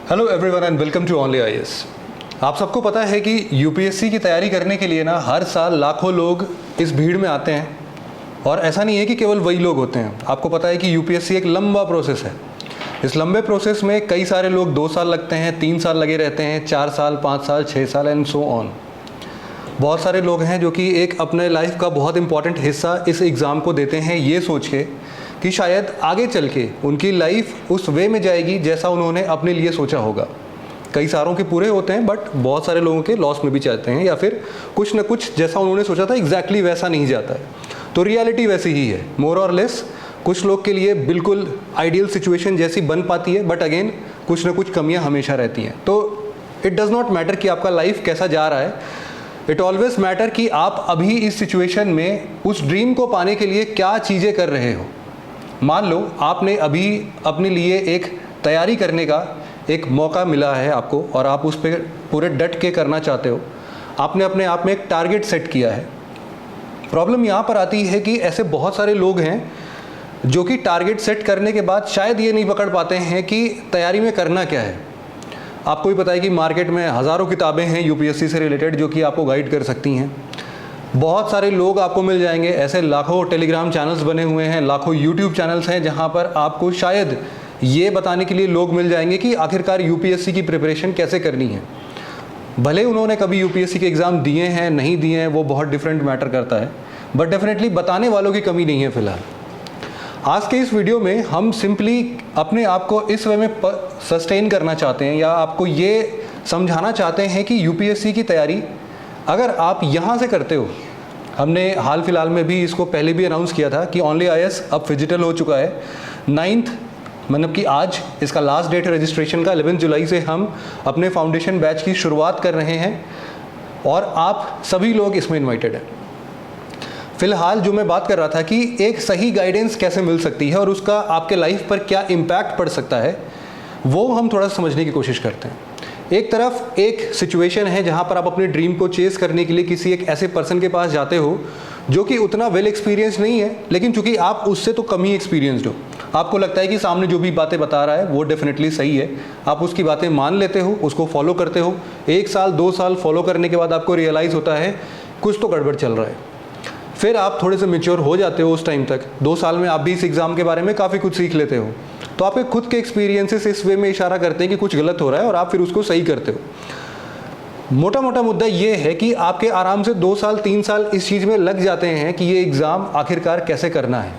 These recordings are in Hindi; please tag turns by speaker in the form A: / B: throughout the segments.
A: Hello everyone and welcome to only IAS. आप सबको पता है कि यूपीएससी की तैयारी करने के लिए ना हर साल लाखों लोग इस भीड़ में आते हैं और ऐसा नहीं है कि केवल वही लोग होते हैं। आपको पता है कि यूपीएससी एक लंबा प्रोसेस है। इस लंबे प्रोसेस में कई सारे लोग 2 साल लगते हैं, 3 साल लगे रहते हैं, 4 साल, 5 साल, 6 साल एंड सो ऑन। बहुत सारे लोग हैं जो कि एक अपने लाइफ का बहुत इंपॉर्टेंट हिस्सा इस एग्ज़ाम को देते हैं ये सोच के कि शायद आगे चल के उनकी लाइफ उस वे में जाएगी जैसा उन्होंने अपने लिए सोचा होगा। कई सारों के पूरे होते हैं बट बहुत सारे लोगों के लॉस में भी जाते हैं या फिर कुछ ना कुछ जैसा उन्होंने सोचा था एग्जैक्टली वैसा नहीं जाता है। तो रियलिटी वैसी ही है मोर और लेस। कुछ लोग के लिए बिल्कुल आइडियल सिचुएशन जैसी बन पाती है बट अगेन कुछ ना कुछ कमियां हमेशा रहती हैं। तो इट डज़ नॉट मैटर कि आपका लाइफ कैसा जा रहा है, इट ऑलवेज मैटर कि आप अभी इस सिचुएशन में उस ड्रीम को पाने के लिए क्या चीज़ें कर रहे हो। मान लो आपने अभी अपने लिए एक तैयारी करने का एक मौका मिला है आपको और आप उस पर पूरे डट के करना चाहते हो। आपने अपने आप में एक टारगेट सेट किया है। प्रॉब्लम यहाँ पर आती है कि ऐसे बहुत सारे लोग हैं जो कि टारगेट सेट करने के बाद शायद ये नहीं पकड़ पाते हैं कि तैयारी में करना क्या है। आपको भी पता है कि मार्केट में हज़ारों किताबें हैं यूपीएससी से रिलेटेड जो कि आपको गाइड कर सकती हैं। बहुत सारे लोग आपको मिल जाएंगे, ऐसे लाखों टेलीग्राम चैनल्स बने हुए हैं, लाखों यूट्यूब चैनल्स हैं जहां पर आपको शायद ये बताने के लिए लोग मिल जाएंगे कि आखिरकार यूपीएससी की प्रिपरेशन कैसे करनी है। भले उन्होंने कभी यूपीएससी के एग्ज़ाम दिए हैं नहीं दिए हैं वो बहुत डिफरेंट मैटर करता है, बट डेफिनेटली बताने वालों की कमी नहीं है फिलहाल। आज के इस वीडियो में हम सिंपली अपने आप को इस वे में सस्टेन करना चाहते हैं या आपको ये समझाना चाहते हैं कि यूपीएससी की तैयारी अगर आप यहाँ से करते हो, हमने हाल फिलहाल में भी इसको पहले भी अनाउंस किया था कि ओनली आईएएस अब फिजिकल हो चुका है। 9th मतलब कि आज इसका लास्ट डेट रजिस्ट्रेशन का 11 जुलाई से हम अपने फाउंडेशन बैच की शुरुआत कर रहे हैं और आप सभी लोग इसमें इन्वाइटेड हैं। फिलहाल जो मैं बात कर रहा था कि एक सही गाइडेंस कैसे मिल सकती है और उसका आपके लाइफ पर क्या इम्पैक्ट पड़ सकता है वो हम थोड़ा समझने की कोशिश करते हैं। एक तरफ एक सिचुएशन है जहां पर आप अपने ड्रीम को चेस करने के लिए किसी एक ऐसे पर्सन के पास जाते हो जो कि उतना वेल एक्सपीरियंस नहीं है, लेकिन चूंकि आप उससे तो कम ही एक्सपीरियंस्ड हो, आपको लगता है कि सामने जो भी बातें बता रहा है वो डेफिनेटली सही है, आप उसकी बातें मान लेते हो, उसको फॉलो करते हो। 1 साल 2 साल फॉलो करने के बाद आपको रियलाइज़ होता है कुछ तो गड़बड़ चल रहा है। फिर आप थोड़े से मैच्योर हो जाते हो। उस टाइम तक 2 साल में आप भी इस एग्ज़ाम के बारे में काफ़ी कुछ सीख लेते हो। तो आपके खुद के एक्सपीरियंसेस इस वे में इशारा करते हैं कि कुछ गलत हो रहा है और आप फिर उसको सही करते हो। मोटा मोटा मुद्दा ये है कि आपके आराम से 2 साल 3 साल इस चीज़ में लग जाते हैं कि ये एग्ज़ाम आखिरकार कैसे करना है।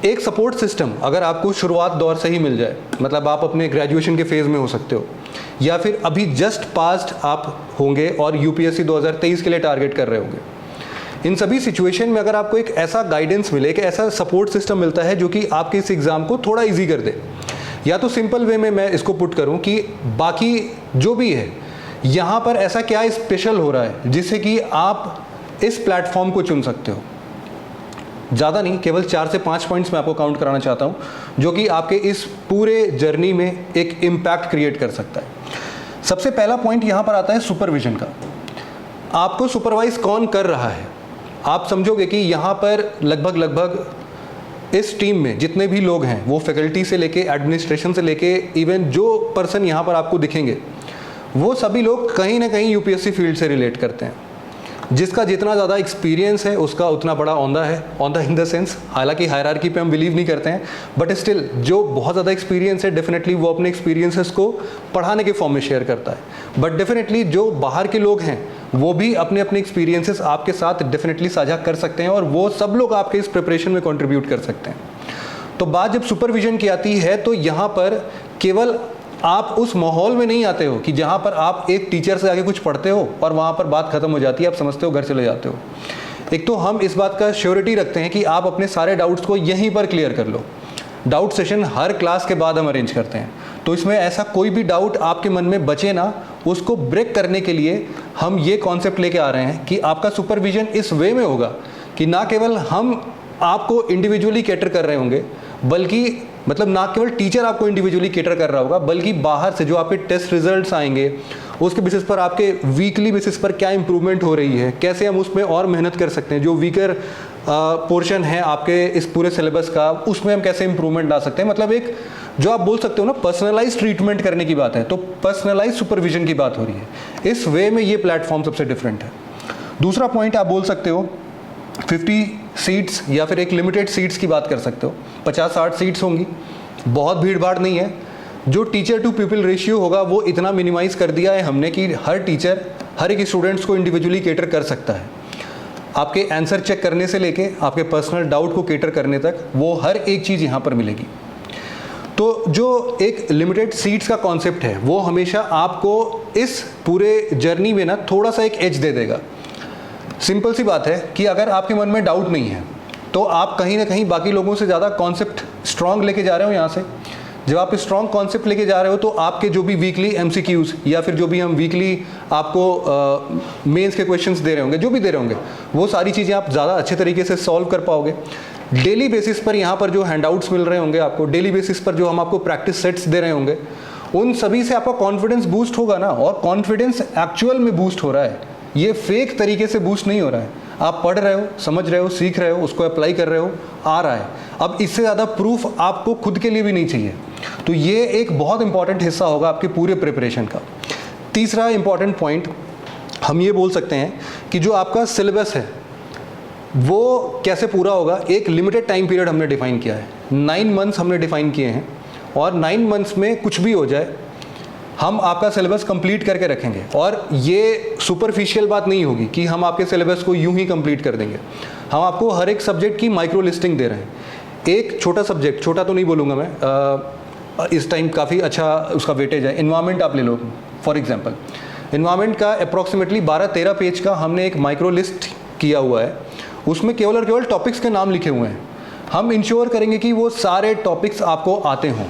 A: एक सपोर्ट सिस्टम अगर आपको शुरुआत दौर से ही मिल जाए, मतलब आप अपने ग्रेजुएशन के फेज़ में हो सकते हो या फिर अभी जस्ट पास्ट आप होंगे और यूपीएससी 2023 के लिए टारगेट कर रहे होंगे, इन सभी सिचुएशन में अगर आपको एक ऐसा गाइडेंस मिले, एक ऐसा सपोर्ट सिस्टम मिलता है जो कि आपके इस एग्ज़ाम को थोड़ा इजी कर दे, या तो सिंपल वे में मैं इसको पुट करूं कि बाकी जो भी है यहाँ पर ऐसा क्या स्पेशल हो रहा है जिससे कि आप इस प्लेटफॉर्म को चुन सकते हो। ज़्यादा नहीं, केवल 4 से 5 पॉइंट्स मैं आपको काउंट कराना चाहता हूँ जो कि आपके इस पूरे जर्नी में एक इम्पैक्ट क्रिएट कर सकता है। सबसे पहला पॉइंट यहाँ पर आता है सुपरविजन का। आपको सुपरवाइज कौन कर रहा है। आप समझोगे कि यहाँ पर लगभग इस टीम में जितने भी लोग हैं वो फैकल्टी से लेके एडमिनिस्ट्रेशन से लेके इवन जो पर्सन यहाँ पर आपको दिखेंगे वो सभी लोग कहीं ना कहीं यूपीएससी फील्ड से रिलेट करते हैं। जिसका जितना ज़्यादा एक्सपीरियंस है उसका उतना बड़ा औंधा है, औंधा इन द सेंस, हालांकि हायरार्की पे हम बिलीव नहीं करते हैं, बट स्टिल जो बहुत ज़्यादा एक्सपीरियंस है डेफिनेटली वो अपने एक्सपीरियंसेस को पढ़ाने के फॉर्म में शेयर करता है। बट डेफिनेटली जो बाहर के लोग हैं वो भी अपने अपने एक्सपीरियंसेस आपके साथ डेफिनेटली साझा कर सकते हैं और वो सब लोग आपके इस प्रिपरेशन में कंट्रीब्यूट कर सकते हैं। तो बात जब सुपरविजन की आती है तो यहाँ पर केवल आप उस माहौल में नहीं आते हो कि जहाँ पर आप एक टीचर से आगे कुछ पढ़ते हो और वहाँ पर बात खत्म हो जाती है, आप समझते हो घर चले जाते हो। एक तो हम इस बात का श्योरिटी रखते हैं कि आप अपने सारे डाउट्स को यहीं पर क्लियर कर लो। डाउट सेशन हर क्लास के बाद हम अरेंज करते हैं, तो इसमें ऐसा कोई भी डाउट आपके मन में बचे ना, उसको ब्रेक करने के लिए हम ये कॉन्सेप्ट लेके आ रहे हैं कि आपका सुपरविजन इस वे में होगा कि ना केवल हम आपको इंडिविजुअली कैटर कर रहे होंगे, बल्कि मतलब ना केवल टीचर आपको इंडिविजुअली कैटर कर रहा होगा, बल्कि बाहर से जो आपके टेस्ट रिजल्ट्स आएंगे उसके बेसिस पर आपके वीकली बेसिस पर क्या इंप्रूवमेंट हो रही है, कैसे हम उसमें और मेहनत कर सकते हैं, जो वीकर पोर्शन है आपके इस पूरे सिलेबस का उसमें हम कैसे इंप्रूवमेंट ला सकते हैं। मतलब एक जो आप बोल सकते हो ना पर्सनलाइज ट्रीटमेंट करने की बात है, तो पर्सनलाइज सुपरविजन की बात हो रही है। इस वे में ये प्लेटफॉर्म सबसे डिफरेंट है। दूसरा पॉइंट आप बोल सकते हो 50 सीट्स या फिर एक लिमिटेड सीट्स की बात कर सकते हो। 50-60 सीट्स होंगी, बहुत भीड़ भाड़ नहीं है। जो टीचर टू पीपल रेशियो होगा वो इतना मिनिमाइज कर दिया है हमने कि हर टीचर हर एक स्टूडेंट्स को इंडिविजुअली केटर कर सकता है। आपके आंसर चेक करने से लेके आपके पर्सनल डाउट को केटर करने तक वो हर एक चीज़ यहाँ पर मिलेगी। तो जो एक लिमिटेड सीट्स का कॉन्सेप्ट है वो हमेशा आपको इस पूरे जर्नी में ना थोड़ा सा एक एज दे देगा। सिंपल सी बात है कि अगर आपके मन में डाउट नहीं है तो आप कहीं ना कहीं बाकी लोगों से ज़्यादा कॉन्सेप्ट स्ट्रॉन्ग लेके जा रहे हो यहाँ से। जब आप स्ट्रॉन्ग कॉन्सेप्ट लेके जा रहे हो तो आपके जो भी वीकली MCQs या फिर जो भी हम वीकली आपको मेंस के क्वेश्चंस दे रहे होंगे, जो भी दे रहे होंगे, वो सारी चीज़ें आप ज़्यादा अच्छे तरीके से सॉल्व कर पाओगे। डेली बेसिस पर यहाँ पर जो हैंडआउट्स मिल रहे होंगे आपको, डेली बेसिस पर जो हम आपको प्रैक्टिस सेट्स दे रहे होंगे, उन सभी से आपका कॉन्फिडेंस बूस्ट होगा ना। और कॉन्फिडेंस एक्चुअल में बूस्ट हो रहा है, ये फेक तरीके से बूस्ट नहीं हो रहा है। आप पढ़ रहे हो, समझ रहे हो, सीख रहे हो, उसको अप्लाई कर रहे हो, आ रहा है। अब इससे ज़्यादा प्रूफ आपको खुद के लिए भी नहीं चाहिए। तो ये एक बहुत इंपॉर्टेंट हिस्सा होगा आपके पूरे प्रिपरेशन का। तीसरा इंपॉर्टेंट पॉइंट हम ये बोल सकते हैं कि जो आपका सिलेबस है वो कैसे पूरा होगा। एक लिमिटेड टाइम पीरियड हमने डिफाइन किया है, 9 मंथ्स हमने डिफाइन किए हैं, और 9 मंथ्स में कुछ भी हो जाए हम आपका सिलेबस कंप्लीट करके रखेंगे। और ये सुपरफिशियल बात नहीं होगी कि हम आपके सिलेबस को यूं ही कंप्लीट कर देंगे। हम आपको हर एक सब्जेक्ट की माइक्रो लिस्टिंग दे रहे हैं। एक छोटा सब्जेक्ट, छोटा तो नहीं बोलूँगा मैं, इस टाइम काफ़ी अच्छा उसका वेटेज है, इन्वायरमेंट आप ले लो फॉर एग्जांपल। इन्वायरमेंट का अप्रॉक्सीमेटली 12-13 पेज का हमने एक माइक्रो लिस्ट किया हुआ है। उसमें केवल और केवल टॉपिक्स के नाम लिखे हुए हैं। हम इंश्योर करेंगे कि वो सारे टॉपिक्स आपको आते हों,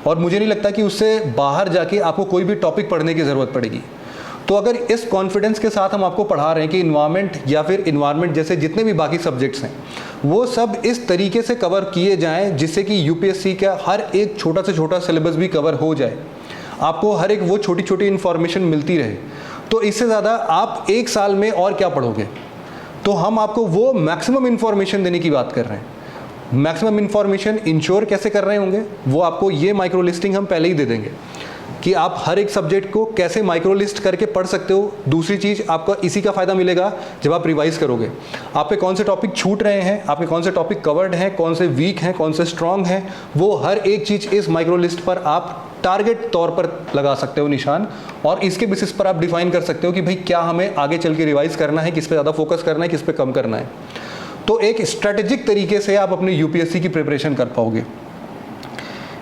A: और मुझे नहीं लगता कि उससे बाहर जाके आपको कोई भी टॉपिक पढ़ने की ज़रूरत पड़ेगी। तो अगर इस कॉन्फिडेंस के साथ हम आपको पढ़ा रहे हैं कि इन्वायरमेंट या फिर इन्वायरमेंट जैसे जितने भी बाकी सब्जेक्ट्स हैं वो सब इस तरीके से कवर किए जाएं जिससे कि यूपीएससी का हर एक छोटा से छोटा सिलेबस भी कवर हो जाए, आपको हर एक वो छोटी छोटी इन्फॉर्मेशन मिलती रहे, तो इससे ज़्यादा आप एक साल में और क्या पढ़ोगे। तो हम आपको वो मैक्सिमम इन्फॉर्मेशन देने की बात कर रहे हैं। मैक्सिमम इन्फॉर्मेशन इंश्योर कैसे कर रहे होंगे वो आपको ये माइक्रो लिस्टिंग हम पहले ही दे देंगे कि आप हर एक सब्जेक्ट को कैसे माइक्रो लिस्ट करके पढ़ सकते हो। दूसरी चीज़ आपका इसी का फ़ायदा मिलेगा जब आप रिवाइज करोगे, आप पे कौन से टॉपिक छूट रहे हैं, आपके कौन से टॉपिक कवर्ड हैं, कौन से वीक हैं, कौन से स्ट्रॉन्ग हैं, वो हर एक चीज़ इस माइक्रो लिस्ट पर आप टारगेट तौर पर लगा सकते हो निशान, और इसके बेसिस पर आप डिफाइन कर सकते हो कि भाई क्या हमें आगे चल के रिवाइज करना है, किस पे ज़्यादा फोकस करना है, किस पे कम करना है। तो एक स्ट्रेटेजिक तरीके से आप अपने यूपीएससी की प्रिपरेशन कर पाओगे।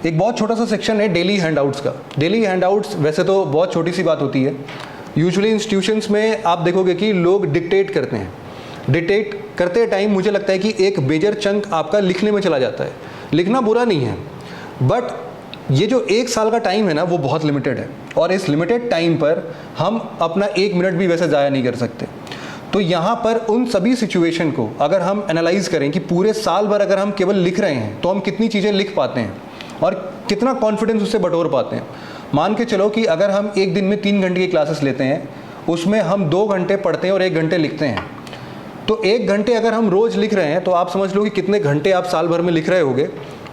A: एक बहुत छोटा सा सेक्शन है डेली हैंडआउट्स का। डेली हैंडआउट्स वैसे तो बहुत छोटी सी बात होती है। यूजुअली इंस्टीट्यूशंस में आप देखोगे कि लोग डिक्टेट करते हैं। डिक्टेट करते टाइम मुझे लगता है कि एक मेजर चंक आपका लिखने में चला जाता है। लिखना बुरा नहीं है, बट ये जो 1 साल का टाइम है ना वो बहुत लिमिटेड है, और इस लिमिटेड टाइम पर हम अपना 1 मिनट भी वैसे ज़ाया नहीं कर सकते। तो यहाँ पर उन सभी सिचुएशन को अगर हम एनालाइज करें कि पूरे साल भर अगर हम केवल लिख रहे हैं तो हम कितनी चीज़ें लिख पाते हैं और कितना कॉन्फिडेंस उससे बटोर पाते हैं। मान के चलो कि अगर हम एक दिन में 3 घंटे की क्लासेस लेते हैं, उसमें हम 2 घंटे पढ़ते हैं और 1 घंटे लिखते हैं, तो 1 घंटे अगर हम रोज़ लिख रहे हैं तो आप समझ लो कि कितने घंटे आप साल भर में लिख रहे होगे,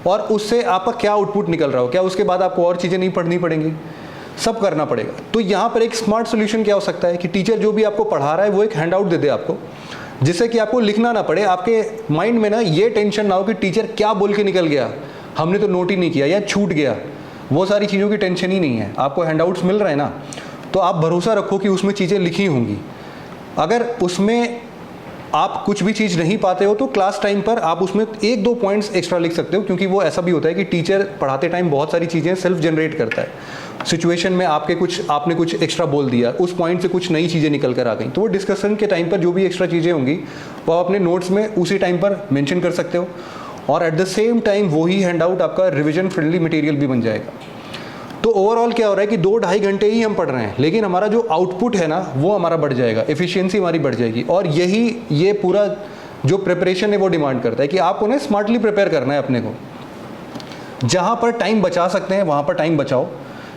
A: और उससे आपका क्या आउटपुट निकल रहा हो। क्या उसके बाद आपको और चीज़ें नहीं पढ़नी पड़ेंगी, सब करना पड़ेगा। तो यहाँ पर एक स्मार्ट सोल्यूशन क्या हो सकता है कि टीचर जो भी आपको पढ़ा रहा है वो एक हैंडआउट दे दे आपको, जिससे कि आपको लिखना ना पड़े। आपके माइंड में ना ये टेंशन ना हो कि टीचर क्या बोल के निकल गया, हमने तो नोट ही नहीं किया या छूट गया, वो सारी चीज़ों की टेंशन ही नहीं है। आपको हैंडआउट्स मिल रहे हैं ना, तो आप भरोसा रखो कि उसमें चीज़ें लिखी होंगी। अगर उसमें आप कुछ भी चीज़ नहीं पाते हो तो क्लास टाइम पर आप उसमें 1-2 पॉइंट्स एक्स्ट्रा लिख सकते हो, क्योंकि वो ऐसा भी होता है कि टीचर पढ़ाते टाइम बहुत सारी चीज़ें सेल्फ जनरेट करता है। सिचुएशन में आपने कुछ एक्स्ट्रा बोल दिया, उस पॉइंट से कुछ नई चीज़ें निकल कर आ गई, तो वो डिस्कशन के टाइम पर जो भी एक्स्ट्रा चीज़ें होंगी वो आप अपने नोट्स में उसी टाइम पर मेंशन कर सकते हो, और एट द सेम टाइम वही हैंडआउट आपका रिविजन फ्रेंडली मटेरियल भी बन जाएगा। तो ओवरऑल क्या हो रहा है कि 2-2.5 घंटे ही हम पढ़ रहे हैं, लेकिन हमारा जो आउटपुट है ना वो हमारा बढ़ जाएगा, एफिशिएंसी हमारी बढ़ जाएगी। और यही ये पूरा जो प्रिपरेशन है वो डिमांड करता है कि आपको ना स्मार्टली प्रिपेयर करना है अपने को। जहाँ पर टाइम बचा सकते हैं वहाँ पर टाइम बचाओ,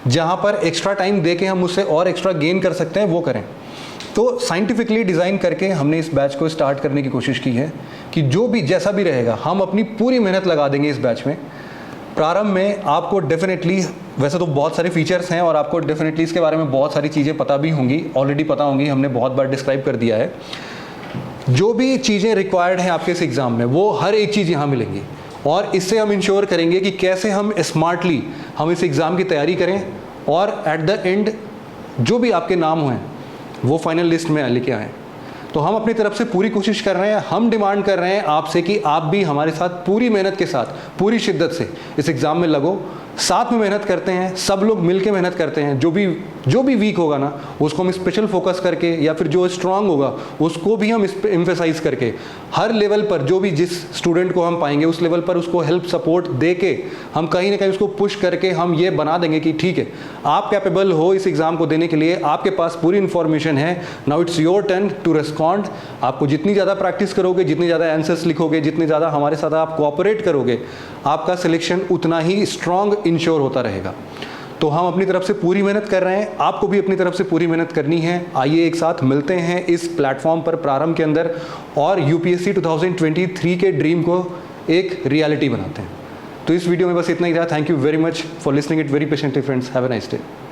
A: जहाँ पर एक्स्ट्रा टाइम दे के हम उससे और एक्स्ट्रा गेन कर सकते हैं वो करें। तो साइंटिफिकली डिज़ाइन करके हमने इस बैच को स्टार्ट करने की कोशिश की है कि जो भी जैसा भी रहेगा हम अपनी पूरी मेहनत लगा देंगे इस बैच में। प्रारंभ में आपको डेफिनेटली, वैसे तो बहुत सारे फीचर्स हैं और आपको डेफिनेटली इसके बारे में बहुत सारी चीज़ें पता भी होंगी, ऑलरेडी पता होंगी, हमने बहुत बार डिस्क्राइब कर दिया है। जो भी चीज़ें रिक्वायर्ड हैं आपके इस एग्ज़ाम में, वो हर एक चीज़ यहाँ मिलेंगी और इससे हम इंश्योर करेंगे कि कैसे हम स्मार्टली हम इस एग्ज़ाम की तैयारी करें और एट द एंड जो भी आपके नाम हुए वो फाइनल लिस्ट में लेके आएँ। तो हम अपनी तरफ से पूरी कोशिश कर रहे हैं, हम डिमांड कर रहे हैं आपसे कि आप भी हमारे साथ पूरी मेहनत के साथ, पूरी शिद्दत से इस एग्ज़ाम में लगो। साथ में मेहनत करते हैं, सब लोग मिलके मेहनत करते हैं। जो भी वीक होगा ना, उसको हम स्पेशल फोकस करके, या फिर जो स्ट्रांग होगा उसको भी हम एम्फेसाइज करके, हर लेवल पर जो भी जिस स्टूडेंट को हम पाएंगे उस लेवल पर उसको हेल्प सपोर्ट दे के हम कहीं ना कहीं उसको पुश करके हम ये बना देंगे कि ठीक है, आप कैपेबल हो इस एग्ज़ाम को देने के लिए, आपके पास पूरी इन्फॉर्मेशन है। Now it's your turn to respond. आपको जितनी ज़्यादा प्रैक्टिस करोगे, जितनी ज़्यादा आंसर्स लिखोगे, जितनी ज़्यादा हमारे साथ आप कोऑपरेट करोगे, आपका सिलेक्शन उतना ही स्ट्रांग इंश्योर होता रहेगा। तो हम अपनी तरफ से पूरी मेहनत कर रहे हैं, आपको भी अपनी तरफ से पूरी मेहनत करनी है। आइए एक साथ मिलते हैं इस प्लेटफॉर्म पर प्रारंभ के अंदर और यूपीएससी 2023 के ड्रीम को एक रियलिटी बनाते हैं। तो इस वीडियो में बस इतना ही था। Thank you very much for listening it very patiently friends. Have a nice day.